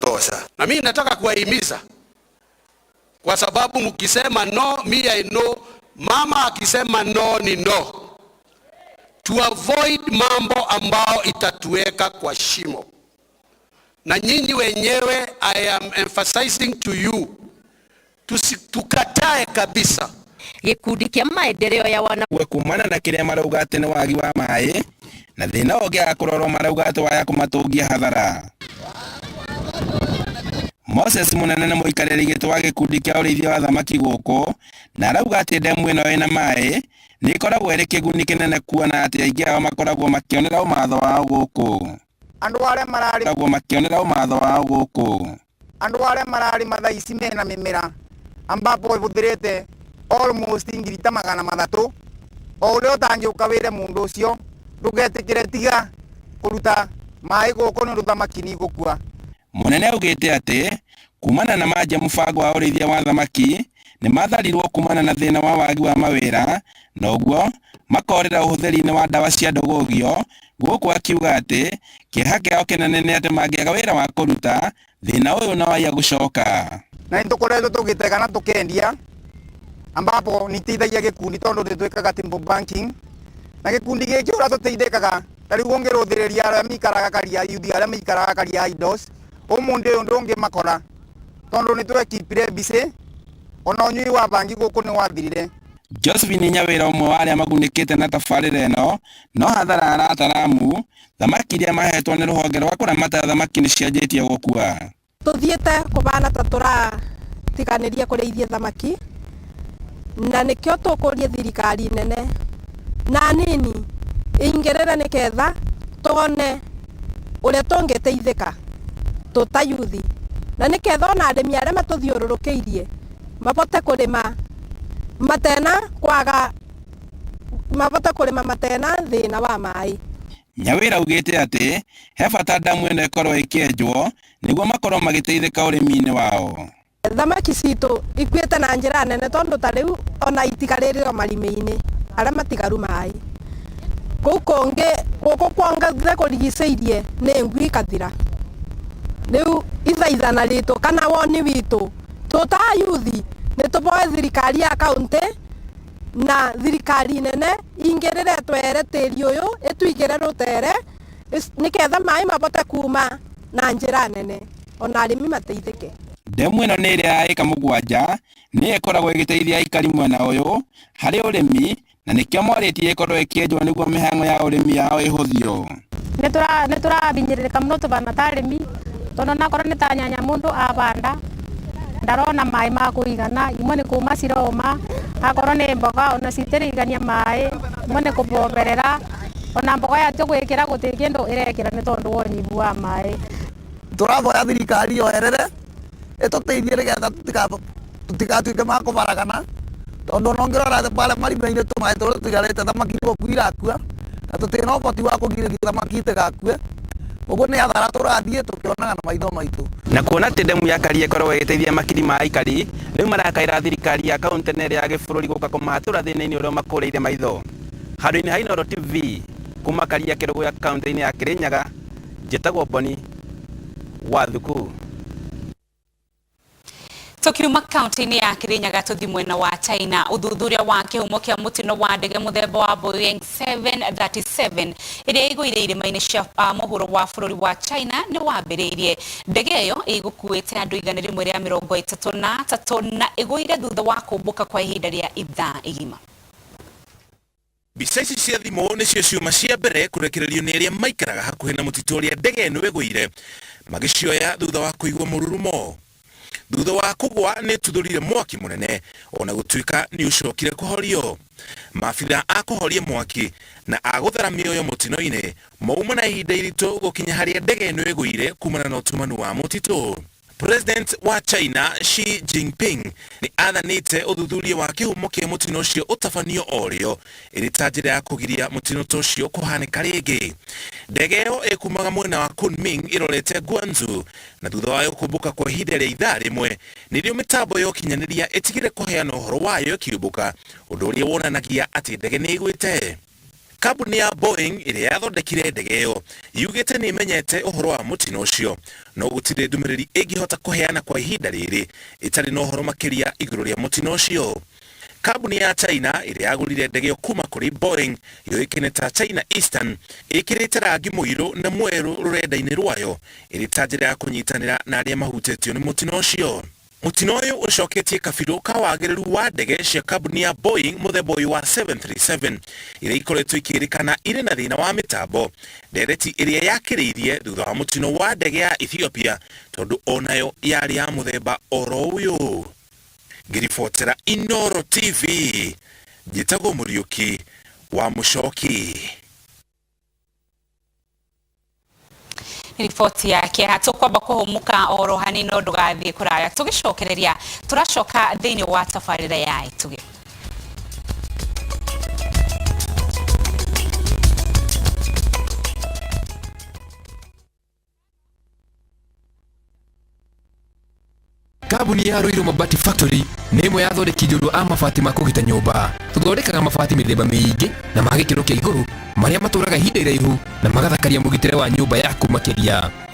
kutosha. Na mimi nataka kuwahimiza, kwa sababu mkisema no, I know, mama akisema no ni no. To avoid mambo ambao itatuweka kwa shimo. Na nyinyi wenyewe, I am emphasizing to you, tukatae kabisa gikundi kia maendeleo ya wana kumana na kiria marauga ati ni wagi wa mai na thina ungia kurorwo marauga ati waya kumatungia hathara. Moses Munene ni muikariri giti wa gikundi kia urithia wa thamaki guku na arauga ati ndemu ino ina mai ni ikoragwo iri kiguni kinene kuona ati aingi ao makoragwo makionera umatho wao guku. Andu aria marari makionera umatho wao guku. Andu aria marari mathaici mena mimera ambapo ibuthirite almost ngirita 300 o uria utangiuka wire mundu ucio ndugetikire tiga kuruta mai guku ni thamaki ni gukua. Munene ugite ati kumana na maja mubango wa urithia wa thamaki ni matharirwo kumana na thina wa wagi wa mawira na uguo makorera uhuthiri-ini wa dawa cia ndogogio guku akiuga ati kiha kiao kinene ni ati mangiaga wira wa kuruta thina uyu na waya gucoka. Na nitukoretwo tugite kana tukendia ambapo niteithagia gikundi tondu nitwikaga timber banking na gikundi giki ura tuteithikaga tari wongeruthiriria aria mikaraga karia yuthi aria mikaraga karia idos umundi undu ungi makora tondu nitwekipire bise ona unyui wa bangi guku ni wathirire. Josephine Nyawira umwe wa aria magunikite na tafarira eno no hathara arataramu thamaki iria mahetwo ni ruhonge rwa kuramata thamaki ni cianjitie gukua. Tuthiete kubana ta turatiganiria kurithia thamaki na nikio tukuria thirikari nene na nini ingirira niketha tuone uria tungiteithika tutayuthi na niketha ona arimi aria matuthiururukiirie mabote kurima matena kwaga mabote kurima matena thina wa mai. Nyawira ugite ati he bata damu ene korwo ikienjwo niguo makorwo magiteithika urimi-ini wao. Thamaki citu ikuite na njira nene tondu ta riu ona itigariririo marimi-ini aria matigaru mai kuu kungi guku kwongethe kurigiceirie ni ngui kathira. Riu ithaithana ritu kana woni witu tuta yuthi nituboe thirikari ya kaunti na thirikari nene ingirire twere tiri uyu ituigire rutere niketha mai mabote kuma na njira nene ona arimi mateithike. Demu ino ni iria ya ika mugwanja ni ikoragwo igiteithia aikari mwena uyu hari urimi na nikio moritie ikorwo ikienjwo niguo mihango ya urimi yao ihuthio. Niturabinyirika muno tubana ta arimi tondu nakorwo ni ta nyanya mundu abanda ndarona mai ma kuigana imwe ni kuma ciroma akorwo ni mboga ona citirigania mai imwe ni kuboberera ona mboga ya gwikira guti kindu irekira ni tondu wa unyivu wa mai. Turavoya thirikari yoerere ituteithie nigetha tutigatuike ma kubaragana tondu nongirora pale marima-ini tumai turia tuigarite thamaki guku irakua na tutina uboti wa kugirĩrĩria thamaki itigakue uguo ni athara turathie tukionaga na maitho maitu. Na kuona ati demu ya Karia ikorwo igiteithia makiri ma aikari riu marakaira thirikari ya kaunti na iria ya gĩbũrũri guka kumatura thĩna-inĩ ũrĩa makũrĩire maitho. Handũ-inĩ ha Inooro TV kuma Karia Kĩrũgũ ya kaunti-inĩ ya Kirinyaga njĩtagwo Boni wa Thuku. Tukiuma kaunti-inĩ ya Kirinyaga tuthi mwena wa China, uthuthuria wa kihumo kia mutino wa ndege muthemba wa Boeing 737 iria igũire irĩma-inĩ cia mũhuro wa bũrũri wa China ni wambĩrĩirie. Ndege ĩyo ĩgũkuĩte andũ 133 na ĩgũire thutha wa kũmbũka kwa ihinda rĩa ithaa igima. Mbica ici cia thimũ nĩcio ciuma cia mbere kũrekererio nĩ arĩa maikaraga hakuhĩ na mũtitũ ũrĩa ndege ĩno ĩgũire magĩcioya thutha wa kũigua mũrurumo. Thutha wa kũgwa nĩ tuthũrire mwaki mũnene ona gũtuĩka nĩ ũcokire kũhorio. Maabitha a kũhoria mwaki na a gũthara mĩoyo mũtino-inĩ mauma na ihinda iritũ gũkinya harĩa ndege ĩno ĩgũire kumana na ũtumanu wa mũtitũ. President wa China Xi Jinping ni athanĩte ũthuthuria wa kĩhumo kĩa mũtino ũcio ũtabanio orĩo ĩrĩ ta njĩra ya kũgiria mũtino ũcio kũhanĩka rĩngĩ. Ndege ĩyo ĩkumaga mwena wa Kunming ĩrorete Guangzhou na thutha wayo kũmbũka kwa ihinda rĩa ithaa rĩmwe nĩrĩo mĩtambo ya ũkinyanĩria ĩtigire kũheana ũhoro wayo ĩkĩũmbũka, ũndũ ũrĩa wonanagia atĩ ndege nĩ ĩgwĩte. kambuni ya Boeing ĩrĩa yathondekire ndege ĩyo yugĩte nĩ imenyete ũhoro wa mũtino ũcio, no gũtirĩ ndũmĩrĩri ĩngĩhota kũheana kwa ihinda rĩrĩ ĩtarĩ na ũhoro makĩria igũrũ rĩa mũtino ũcio. Kambuni ya China ĩrĩa yagũrire ndege ĩyo kuma kũrĩ Boeing yoĩkaine ta China Eastern ĩkĩrĩte rangi mũirũ na mwerũ rũrenda-inĩ rwayo ĩrĩ ta njĩra ya kũnyitanĩra na arĩa mahutĩtio nĩ mũtino ũcio. Mũtino ũyũ ũcoketie kabirũ ka wagĩrĩru wa ndege cia kambuni ya Boeing mũthemba ũyũ wa 737 iria ikoretwo ikĩrĩkana irĩ na thĩna wa mĩtambo, ndereti ĩrĩa yakĩrĩirie thutha wa mũtino wa ndege ya Ethiopia tondũ onayo yarĩ ya mũthemba oro ũyũ. Ngĩribotera Inooro TV, njĩtagwo Mũriũki wa Mũchoki. Riboti yake hatukwamba kuhumuka oro hanini ndugathiĩ kũraya, tũgĩcokereria tũracoka thĩinĩ wa tabarĩra ya Itugi. Kambuni ya Ruiru Mabati Factory nĩ ĩmwe ya athondeki njorua a mabati ma kũgita nyũmba. Tũthondekaga mabati mĩthemba mĩingĩ na ma gĩkĩro kĩa igũrũ marĩa matũraga ihinda iraihu na magathakaria mũgitĩre wa nyũmba yaku makĩria.